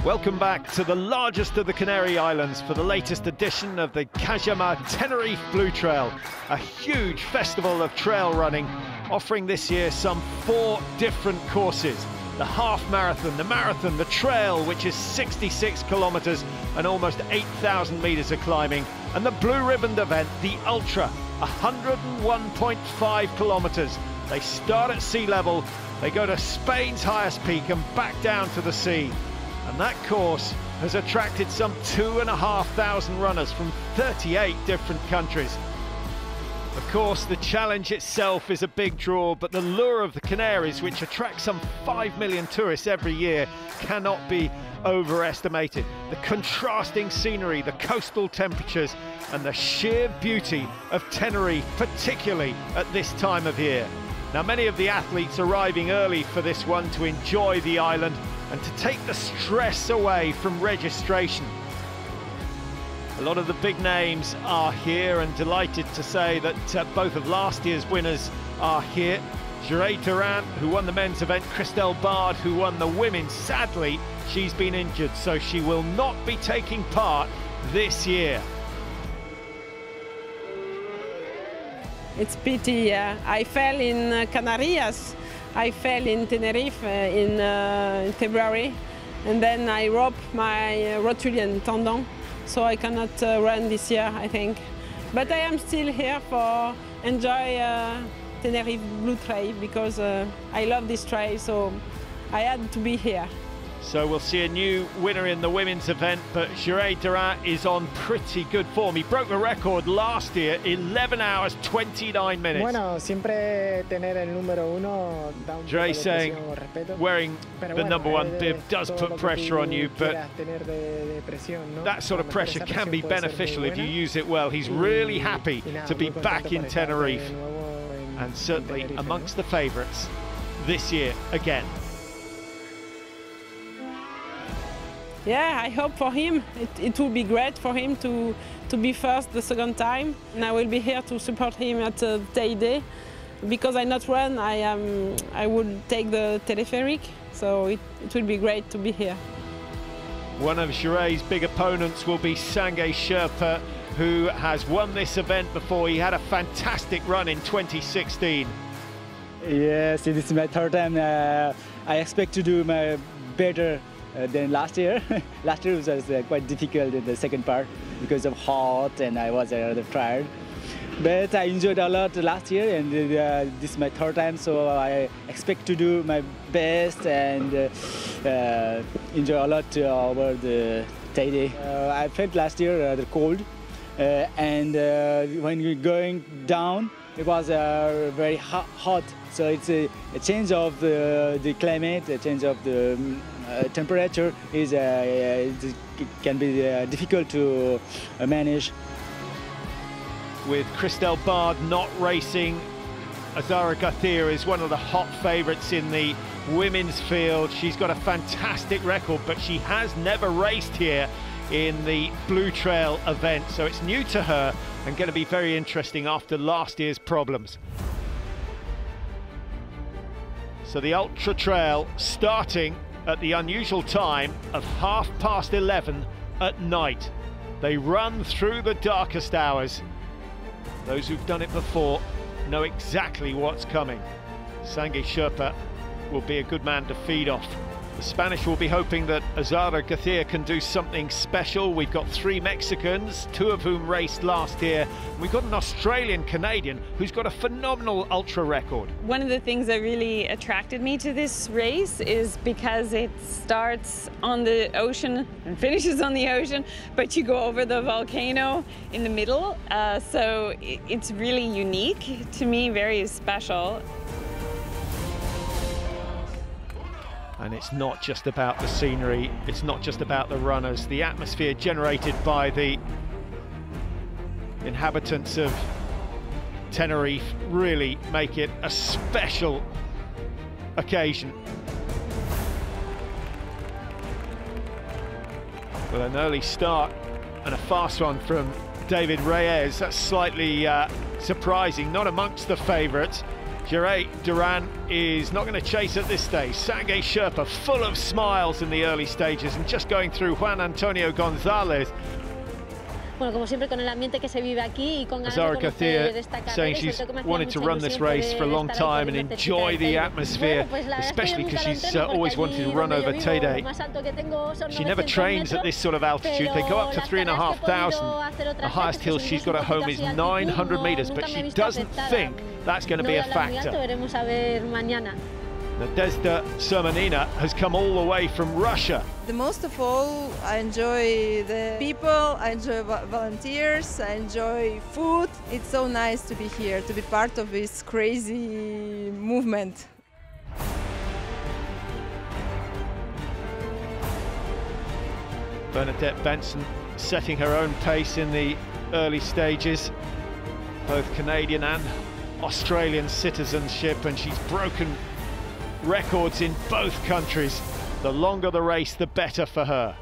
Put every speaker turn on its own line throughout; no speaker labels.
Welcome back to the largest of the Canary Islands for the latest edition of the Cajama Tenerife Blue Trail, a huge festival of trail running, offering this year some 4 different courses. The half marathon, the marathon, the trail, which is 66 kilometers and almost 8,000 meters of climbing, and the blue ribboned event, the ultra, 101.5 kilometers. They start at sea level, they go to Spain's highest peak and back down to the sea. And that course has attracted some 2,500 runners from 38 different countries. Of course, the challenge itself is a big draw, but the lure of the Canaries, which attracts some 5 million tourists every year, cannot be overestimated. The contrasting scenery, the coastal temperatures, and the sheer beauty of Tenerife, particularly at this time of year. Now, many of the athletes arriving early for this one to enjoy the island and to take the stress away from registration. A lot of the big names are here, and delighted to say that both of last year's winners are here. DURAN, who won the men's event, CHRISTELLE, who won the women's. Sadly, she's been injured, so she will not be taking part this year.
It's pity. I fell in Canarias. I fell in Tenerife in February, and then I broke my rotulian tendon, so I cannot run this year, I think. But I am still here for enjoy Tenerife Blue Trail because I love this trail, so I had to be here.
So we'll see a new winner in the women's event, but DURAN is on pretty good form. He broke the record last year, 11 hours, 29 minutes.
Bueno, siempre tener el número uno da un
DURAN saying wearing the number 1 bib does put pressure on you, but that sort of pressure can be beneficial if you use it well. He's really happy to be back in Tenerife, and certainly amongst the favourites this year again.
Yeah, I hope for him. It will be great for him to be first the second time. And I will be here to support him at Teide. Because I not run, I would take the telepheric, so it will be great to be here.
One of JURAN's big opponents will be SANGE SHERPA, who has won this event before. He had a fantastic run in 2016.
Yes, this is my 3rd time. I expect to do my better than last year. Last year was quite difficult in the second part because of hot and I was rather tired. But I enjoyed a lot last year, and this is my 3rd time, so I expect to do my best and enjoy a lot over the Teide. I felt last year rather cold, and when you're going down, it was very hot. So it's a change of the climate, a change of the temperature can be difficult to manage.
With CHRISTELLE not racing, AZARA GARCIA is one of the hot favourites in the women's field. She's got a fantastic record, but she has never raced here in the Blue Trail event, so it's new to her and going to be very interesting after last year's problems. So the Ultra Trail starting at the unusual time of 11:30 at night. They run through the darkest hours. Those who've done it before know exactly what's coming. SANGE SHERPA will be a good man to feed off. The Spanish will be hoping that AZARA GARCIA can do something special. We've got 3 Mexicans, 2 of whom raced last year. We've got an Australian-Canadian who's got a phenomenal ultra record.
One of the things that really attracted me to this race is because it starts on the ocean and finishes on the ocean, but you go over the volcano in the middle. So it's really unique to me, very special.
And it's not just about the scenery, it's not just about the runners. The atmosphere generated by the inhabitants of Tenerife really make it a special occasion. With an early start and a fast one from David Reyes, that's slightly surprising, not amongst the favourites. YERAY DURAN is not going to chase at this stage. SANGE SHERPA full of smiles in the early stages and just going through Juan Antonio Gonzalez. AZARA GARCIA saying she's wanted to run this race for a long time and enjoy the atmosphere, especially because she's always wanted to run over Teide. She never trains at this sort of altitude. They go up to 3,500. The highest hill she's got at home is 900 meters, but she doesn't think that's going to be a factor. NADEZDA SURMONINA has come all the way from Russia.
The most of all, I enjoy the people, I enjoy volunteers, I enjoy food. It's so nice to be here, to be part of this crazy movement.
Bernadette Benson setting her own pace in the early stages, both Canadian and Australian citizenship, and she's broken records in both countries. The longer the race, the better for her.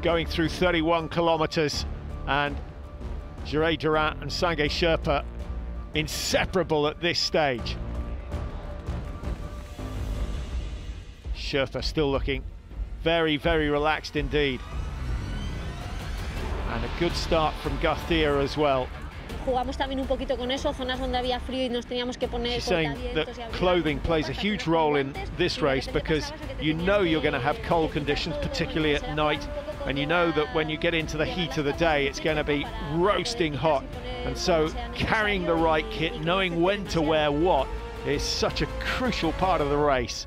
Going through 31 kilometers, and YERAY DURAN and SANGE SHERPA inseparable at this stage. Sherpa still looking very, very relaxed indeed. And a good start from Garcia as well. She's saying that clothing plays a huge role in this race because you know you're going to have cold conditions, particularly at night, and you know that when you get into the heat of the day it's going to be roasting hot, and so carrying the right kit, knowing when to wear what, is such a crucial part of the race.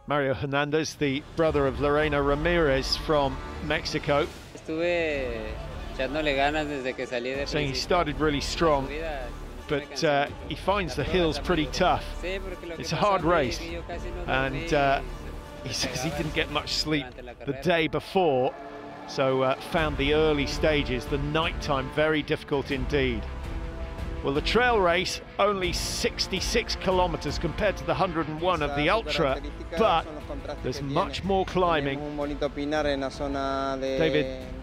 Mario Hernandez, the brother of Lorena Ramirez from Mexico, saying he started really strong, but he finds the hills pretty tough. It's a hard race, and he says he didn't get much sleep the day before, so found the early stages, the nighttime, very difficult indeed. Well, the trail race, only 66 kilometers compared to the 101 of the ultra, but there's much more climbing. David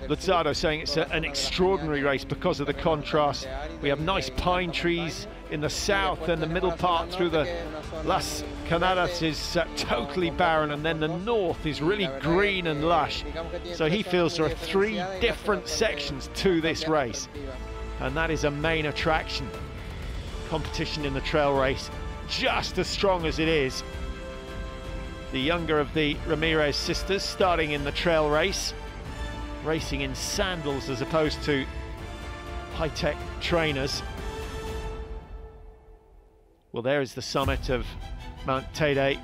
LUTZARDO saying it's an extraordinary race because of the contrast. We have nice pine trees in the south, and the middle part through the Las Canadas is totally barren, and then the north is really green and lush. So he feels there are 3 different sections to this race, and that is a main attraction. Competition in the trail race just as strong as it is. The younger of the Ramirez sisters starting in the trail race, racing in sandals as opposed to high-tech trainers. Well, there is the summit of Mount Teide,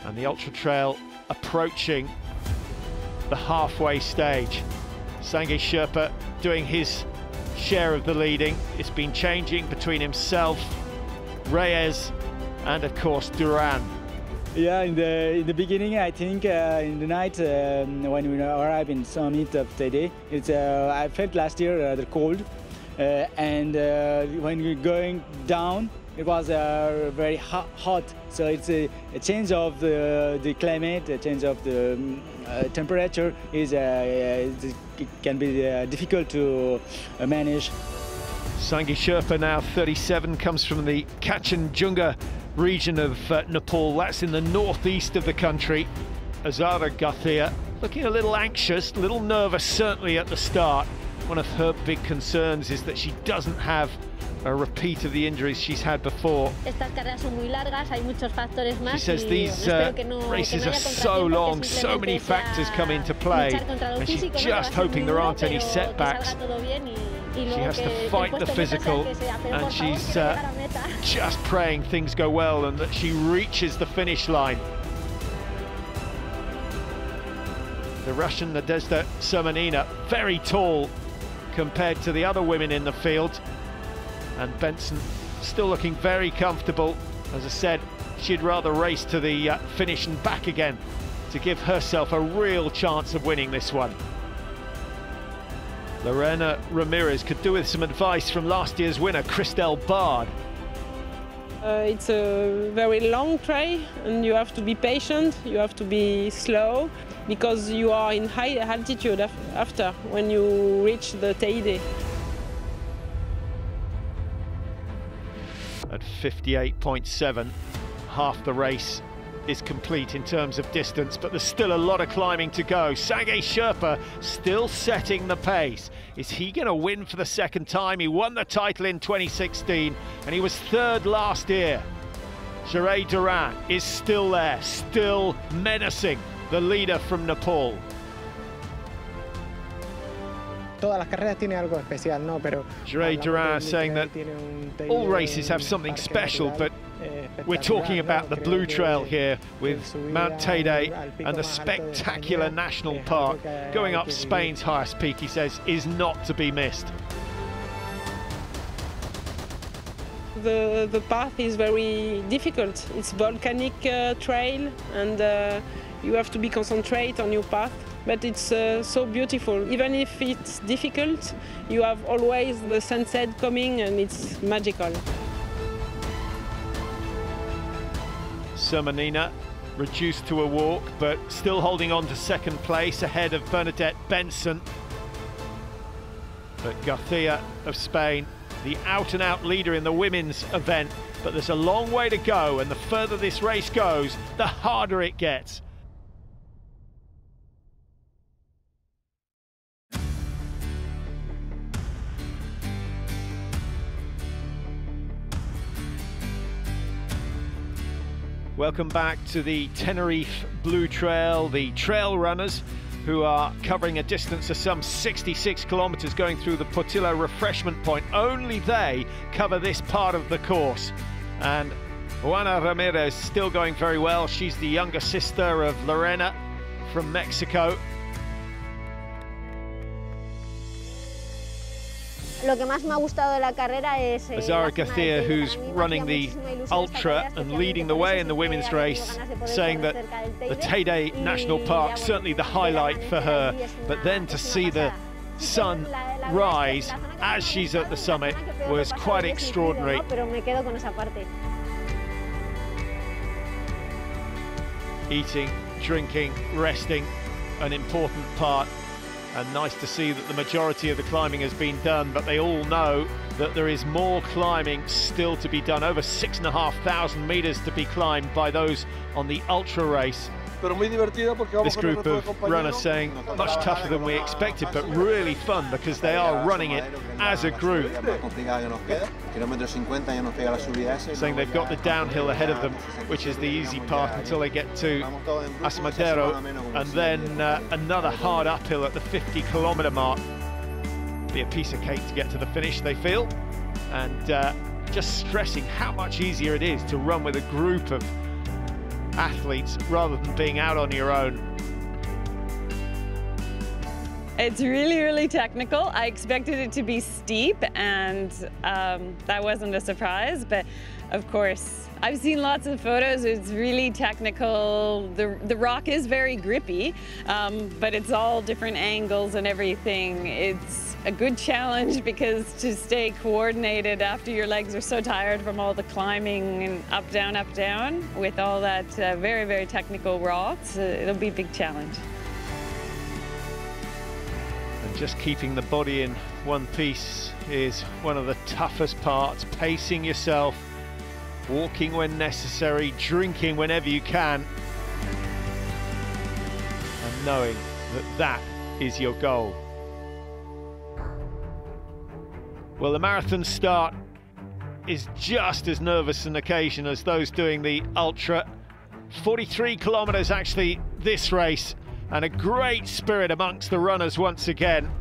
and the ultra trail approaching the halfway stage. SANGE SHERPA doing his share of the leading. It's been changing between himself, Reyes, and of course Duran.
Yeah, in the beginning, I think in the night when we arrived in summit of Teide, I felt last year the cold, and when we're going down, it was very hot. So it's a change of the climate, a change of the temperature it can be difficult to manage.
SANGE SHERPA, now 37, comes from the Kachinjunga region of Nepal. That's in the northeast of the country. AZARA GARCIA looking a little anxious, a little nervous certainly at the start. One of her big concerns is that she doesn't have a repeat of the injuries she's had before. She says these races are so long, so many factors come into play, and she's just hoping there aren't any setbacks. She has to fight the physical, and she's just praying things go well and that she reaches the finish line. The Russian NADEZDA SURMONINA, very tall compared to the other women in the field, and Benson still looking very comfortable. As I said, she'd rather race to the finish and back again to give herself a real chance of winning this one. Lorena Ramirez could do with some advice from last year's winner, CHRISTELLE.
It's a very long trail, and you have to be patient, you have to be slow, because you are in high altitude after, when you reach the Teide.
at 58.7. Half the race is complete in terms of distance, but there's still a lot of climbing to go. SANGE SHERPA still setting the pace. Is he going to win for the second time? He won the title in 2016 and he was third last year. YERAY DURAN is still there, still menacing the leader from Nepal.
Todas las carreras tienen algo especial, ¿no? Pero
YERAY DURAN saying that all races have something special, but we're talking about the Blue Trail here with Mount Teide and the spectacular national park going up Spain's highest peak, he says, is not to be missed.
The path is very difficult. It's volcanic trail and you have to be concentrated on your path. But it's so beautiful. Even if it's difficult, you have always the sunset coming and it's magical.
SURMONINA reduced to a walk, but still holding on to second place ahead of BERNADETTE BENSON. But GARCIA of Spain, the out-and-out leader in the women's event. But there's a long way to go, and the further this race goes, the harder it gets. Welcome back to the Tenerife Blue Trail, the trail runners who are covering a distance of some 66 kilometers going through the Portillo refreshment point. Only they cover this part of the course. And Juana Ramirez still going very well. She's the younger sister of Lorena from Mexico. AZARA Garcia, who's running the ultra and leading the way in the women's race, saying that the Teide National Park certainly the highlight for her, but then to see the sun rise as she's at the summit was quite extraordinary. Eating, drinking, resting, an important part. And nice to see that the majority of the climbing has been done, but they all know that there is more climbing still to be done. Over 6,500 meters to be climbed by those on the ultra race. This group of runners saying much tougher than we expected, but really fun because they are running it as a group. Saying they've got the downhill ahead of them, which is the easy part until they get to Asamadero, and then another hard uphill at the 50-kilometer mark. Be a piece of cake to get to the finish, they feel, and just stressing how much easier it is to run with a group of athletes rather than being out on your own.
It's really, really technical. I expected it to be steep, and that wasn't a surprise, but of course, I've seen lots of photos. It's really technical. The rock is very grippy, but it's all different angles and everything. It's a good challenge because to stay coordinated after your legs are so tired from all the climbing and up, down, with all that very, very technical rocks, it'll be a big challenge.
And just keeping the body in one piece is one of the toughest parts. Pacing yourself, walking when necessary, drinking whenever you can, and knowing that that is your goal. Well, the marathon start is just as nervous an occasion as those doing the ultra. 43 kilometers actually this race, and a great spirit amongst the runners once again.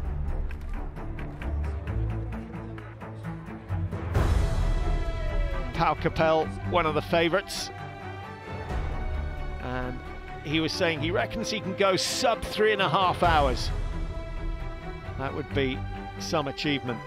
CAPELL, one of the favourites, and he was saying he reckons he can go sub 3.5 hours. That would be some achievement.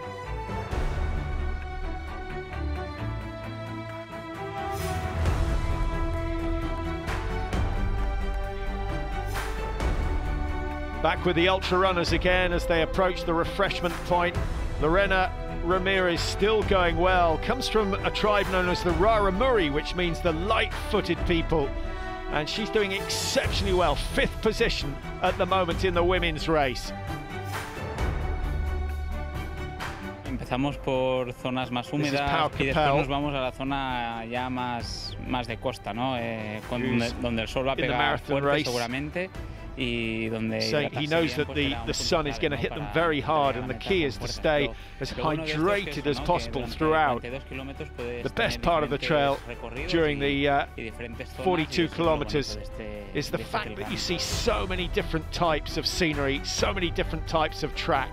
Back with the ultra runners again as they approach the refreshment point. Lorena Ramirez still going well, comes from a tribe known as the Raramuri, which means the light-footed people, and she's doing exceptionally well, 5th position at the moment in the women's race.
empezamos por zonas más húmedas y después nos vamos a la zona ya más de costa, ¿no? Donde el sol va a pegar fuerte seguramente.
Saying he knows that the sun is going to hit them very hard, and the key is to stay as hydrated as possible throughout. The best part of the trail during the 42 kilometers is the fact that you see so many different types of scenery, so many different types of track.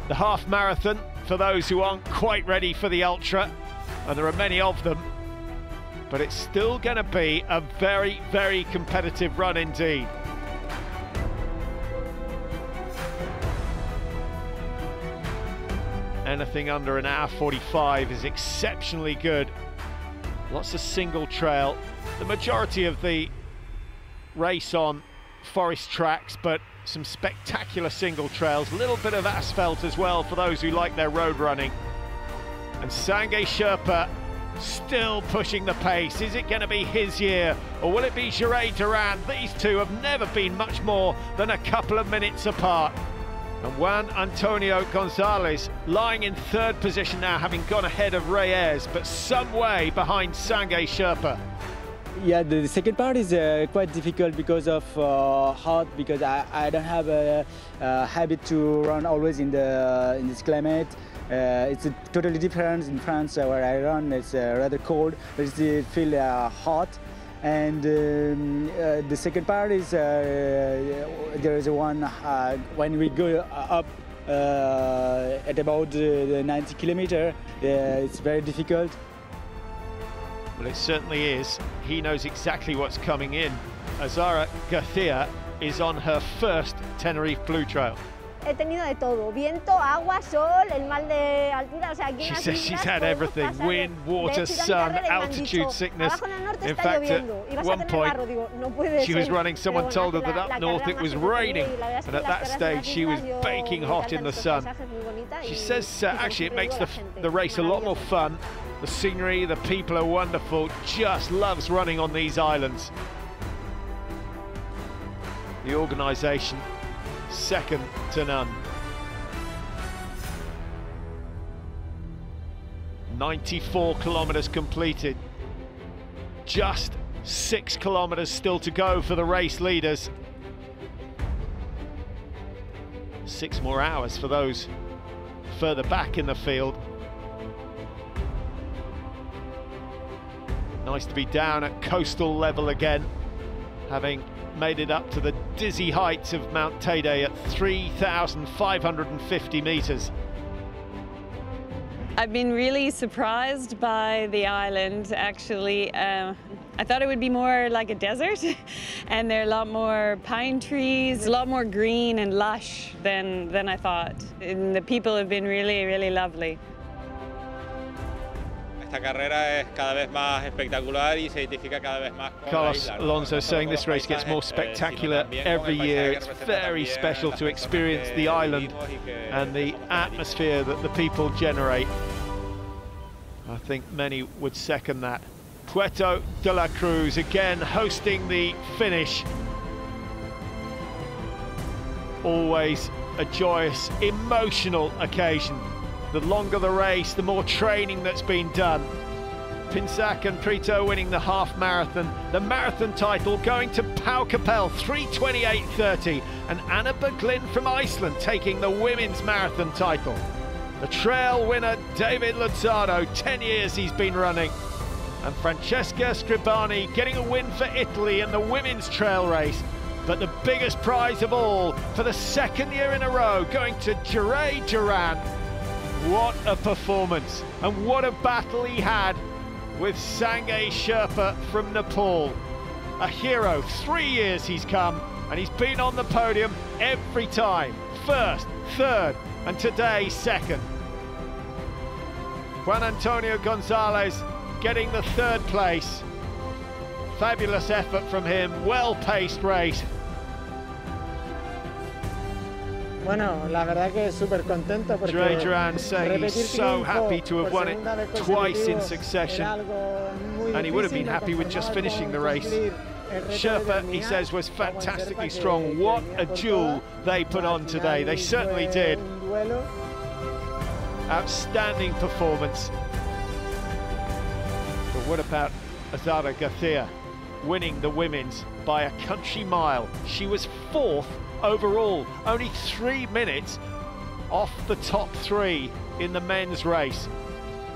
The half marathon, for those who aren't quite ready for the ultra, and there are many of them, but it's still going to be a very, very competitive run indeed. Anything under an hour 45 is exceptionally good. Lots of single trail. The majority of the race on forest tracks, but some spectacular single trails. A little bit of asphalt as well for those who like their road running. And SANGE SHERPA still pushing the pace. Is it going to be his year, or will it be YERAY DURAN? These two have never been much more than a couple of minutes apart. And Juan Antonio Gonzalez lying in third position now, having gone ahead of Reyes, but some way behind SANGE SHERPA.
Yeah, the second part is quite difficult because of hot, because I don't have a habit to run always in this climate. It's totally different in France where I run. It's rather cold, but it feels hot. And the second part is there is one when we go up at about the 90 kilometer. It's very difficult.
Well, it certainly is. He knows exactly what's coming in. AZARA GARCIA is on her first Tenerife Blue Trail.
He tenido de todo, viento, agua, sol, el mal de altura, o sea, aquí
She says she's had everything, wind, water, sun, altitude sickness. In fact, at one point, she was running, someone told her that up north it was raining, and at that stage she was baking hot in the sun. She says actually it makes the race a lot more fun. The scenery, the people are wonderful, just loves running on these islands. The organisation, second to none. 94 kilometres completed. Just 6 kilometres still to go for the race leaders. 6 more hours for those further back in the field. Nice to be down at coastal level again, having made it up to the dizzy heights of Mount Teide at 3,550 meters.
I've been really surprised by the island, actually. I thought it would be more like a desert, and there are a lot more pine trees, a lot more green and lush than I thought. And the people have been really, really lovely.
Carlos Alonso saying this race gets more spectacular every year. It's very special to experience the island and the atmosphere that the people generate. I think many would second that. Puerto de la Cruz again hosting the finish. Always a joyous, emotional occasion. The longer the race, the more training that's been done. Pinsac and Prito winning the half marathon. The marathon title going to Pau Capell, 3:28:30. And Anna Berglin from Iceland taking the women's marathon title. The trail winner, David Luzzardo, 10 years he's been running. And Francesca Scribani getting a win for Italy in the women's trail race. But the biggest prize of all, for the second year in a row, going to YERAY DURAN. What a performance, and what a battle he had with SANGE SHERPA from Nepal. A hero, 3 years he's come, and he's been on the podium every time. First, third, and today second. Juan Antonio Gonzalez getting the third place. Fabulous effort from him, well-paced race.
Bueno, la verdad que súper contento porque
YERAY DURAN saying he's so happy to have won it twice in succession, and he would have been happy with just finishing the race. Sherpa, he says, was fantastically strong. What a duel they put on today. They certainly did. Outstanding performance. But what about AZARA GARCIA winning the women's by a country mile? She was 4th overall, only 3 minutes off the top 3 in the men's race.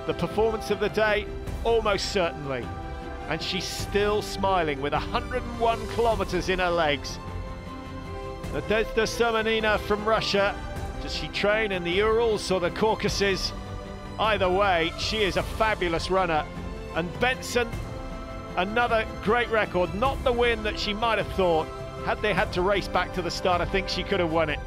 The performance of the day, almost certainly. And she's still smiling with 101 kilometers in her legs. NADEZDA SURMONINA from Russia. Does she train in the Urals or the Caucasus? Either way, she is a fabulous runner. And Benson, another great record. Not the win that she might have thought. Had they had to race back to the start, I think she could have won it.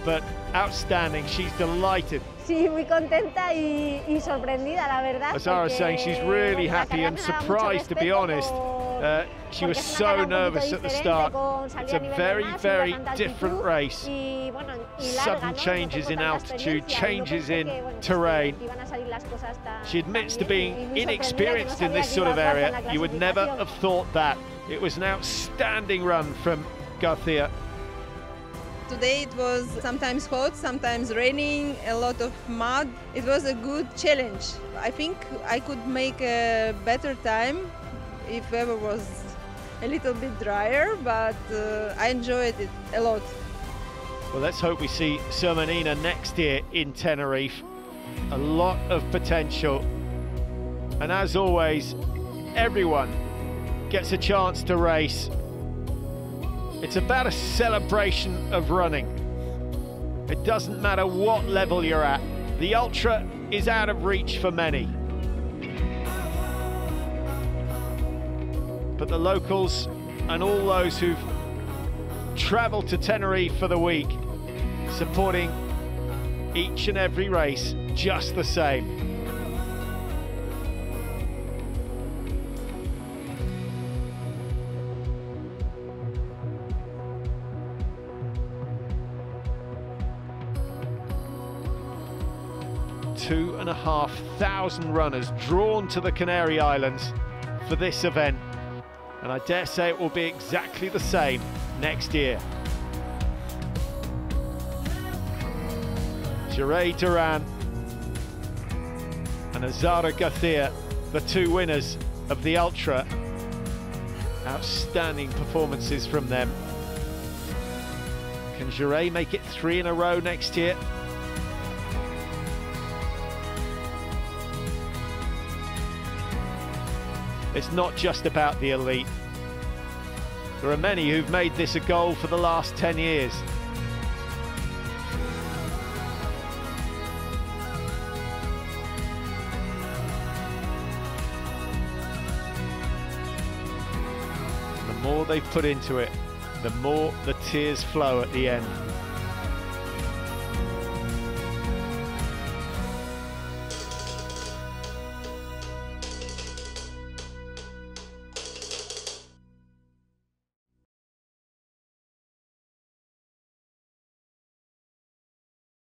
But outstanding, she's delighted.
Sí, muy contenta y sorprendida, la verdad.
AZARA saying she's really happy and surprised, to be honest. She was so nervous at the start. It's a very, very different race. Sudden changes in altitude, changes in terrain. She admits to being inexperienced in this sort of area. You would never have thought that. It was an outstanding run from GARCIA.
Today it was sometimes hot, sometimes raining, a lot of mud. It was a good challenge. I think I could make a better time if weather was a little bit drier, but I enjoyed it a lot.
Well, let's hope we see SURMONINA next year in Tenerife. A lot of potential. And as always, everyone gets a chance to race. It's about a celebration of running. It doesn't matter what level you're at. The ultra is out of reach for many. But the locals and all those who've travelled to Tenerife for the week, supporting each and every race just the same. Two and a half thousand runners drawn to the Canary Islands for this event, and I dare say it will be exactly the same next year. YERAY DURAN and AZARA GARCIA, the two winners of the Ultra. Outstanding performances from them. Can YERAY make it 3 in a row next year? It's not just about the elite. There are many who've made this a goal for the last 10 years. The more they've put into it, the more the tears flow at the end.